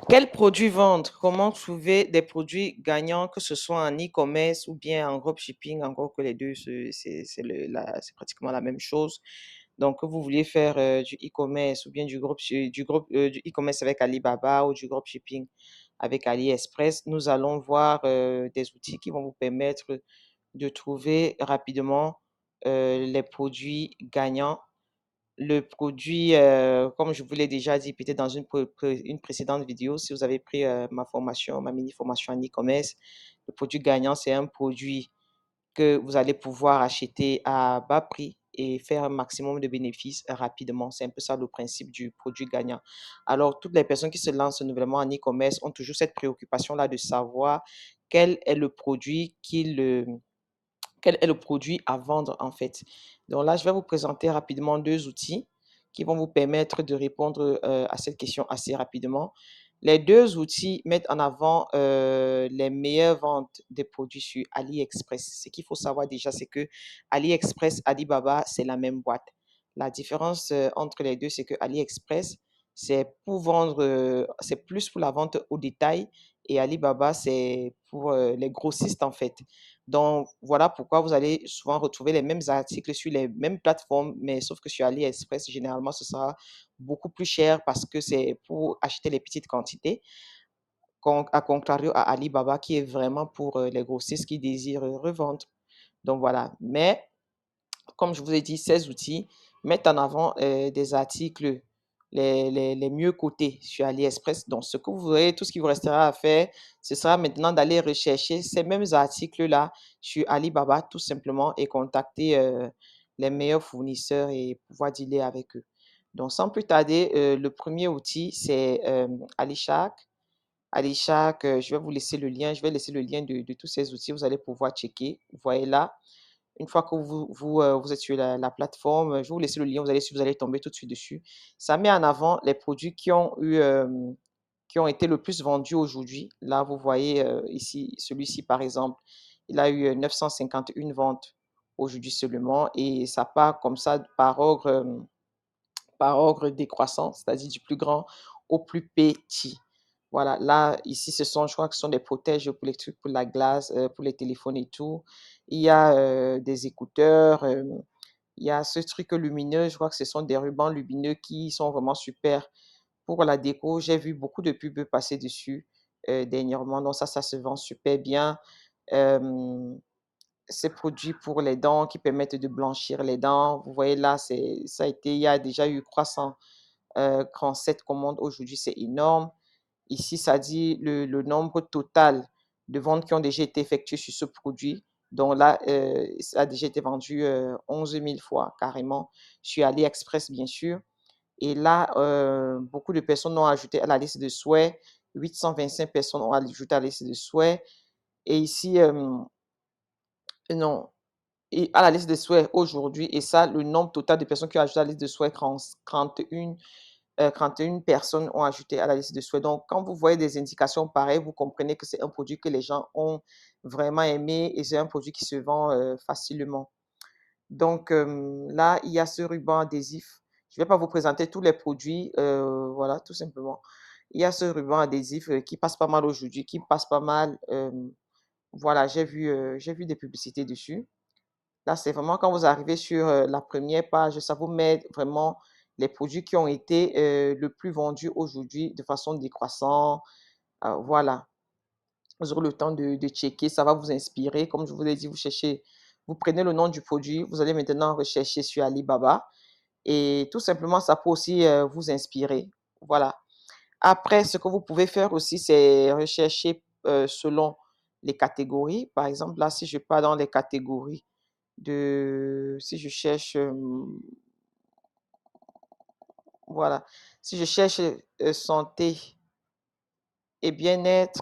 Quels produits vendre? Comment trouver des produits gagnants, que ce soit en e-commerce ou bien en dropshipping, encore que les deux, c'est pratiquement la même chose. Donc, que vous vouliez faire du e-commerce ou bien du e-commerce avec Alibaba ou du dropshipping avec AliExpress, nous allons voir des outils qui vont vous permettre de trouver rapidement les produits gagnants. Le produit, comme je vous l'ai déjà dit peut-être dans une précédente vidéo, si vous avez pris ma formation, ma mini-formation en e-commerce, le produit gagnant, c'est un produit que vous allez pouvoir acheter à bas prix et faire un maximum de bénéfices rapidement. C'est un peu ça le principe du produit gagnant. Alors, toutes les personnes qui se lancent nouvellement en e-commerce ont toujours cette préoccupation-là de savoir quel est le produit quel est le produit à vendre en fait. Donc là, je vais vous présenter rapidement deux outils qui vont vous permettre de répondre à cette question assez rapidement. Les deux outils mettent en avant les meilleures ventes des produits sur AliExpress. Ce qu'il faut savoir déjà, c'est que AliExpress, Alibaba, c'est la même boîte. La différence entre les deux, c'est que AliExpress, c'est plus pour la vente au détail et Alibaba, c'est pour les grossistes en fait. Donc, voilà pourquoi vous allez souvent retrouver les mêmes articles sur les mêmes plateformes, mais sauf que sur AliExpress, généralement, ce sera beaucoup plus cher parce que c'est pour acheter les petites quantités, à contrario à Alibaba qui est vraiment pour les grossistes qui désirent revendre. Donc, voilà. Mais comme je vous ai dit, ces outils mettent en avant des articles les mieux cotés sur AliExpress. Donc, ce que vous verrez, tout ce qui vous restera à faire, ce sera maintenant d'aller rechercher ces mêmes articles-là sur Alibaba, tout simplement, et contacter les meilleurs fournisseurs et pouvoir dealer avec eux. Donc, sans plus tarder, le premier outil, c'est AliShark. AliShark, je vais vous laisser le lien, je vais laisser le lien de tous ces outils. Vous allez pouvoir checker. Vous voyez là, une fois que vous êtes sur la plateforme, je vais vous laisser le lien, vous allez, si vous allez tomber tout de suite dessus. Ça met en avant les produits qui ont été le plus vendus aujourd'hui. Là, vous voyez ici, celui-ci par exemple, il a eu 951 ventes aujourd'hui seulement et ça part comme ça par ordre décroissant, c'est-à-dire du plus grand au plus petit. Voilà, là, ici, je crois que ce sont des protèges pour les trucs, pour la glace, pour les téléphones et tout. Il y a des écouteurs, il y a ce truc lumineux, je crois que ce sont des rubans lumineux qui sont vraiment super pour la déco. J'ai vu beaucoup de pubs passer dessus dernièrement, donc ça se vend super bien. Euh, Ces produits pour les dents qui permettent de blanchir les dents. Vous voyez là, il y a déjà eu 300 7 commandes aujourd'hui, c'est énorme. Ici, ça dit le nombre total de ventes qui ont déjà été effectuées sur ce produit. Donc là, ça a déjà été vendu 11 000 fois carrément sur AliExpress, bien sûr. Et là, beaucoup de personnes ont ajouté à la liste de souhaits. 825 personnes ont ajouté à la liste de souhaits. Et ici, non, et à la liste de souhaits aujourd'hui. Et ça, le nombre total de personnes qui ont ajouté à la liste de souhaits, 31 personnes ont ajouté à la liste de souhaits. Donc, quand vous voyez des indications pareilles, vous comprenez que c'est un produit que les gens ont vraiment aimé et c'est un produit qui se vend facilement. Donc, là, il y a ce ruban adhésif. Je ne vais pas vous présenter tous les produits, voilà, tout simplement. Il y a ce ruban adhésif qui passe pas mal aujourd'hui, qui passe pas mal. Voilà, j'ai vu des publicités dessus. Là, c'est vraiment quand vous arrivez sur la première page, ça vous met vraiment les produits qui ont été le plus vendus aujourd'hui de façon décroissante. Voilà, vous aurez le temps de checker, ça va vous inspirer. Comme je vous l'ai dit, vous prenez le nom du produit, vous allez maintenant rechercher sur Alibaba et tout simplement, ça peut aussi vous inspirer. Voilà. Après, ce que vous pouvez faire aussi, c'est rechercher selon les catégories. Par exemple, là, si je pars dans les catégories si je cherche, voilà, si je cherche santé et bien-être,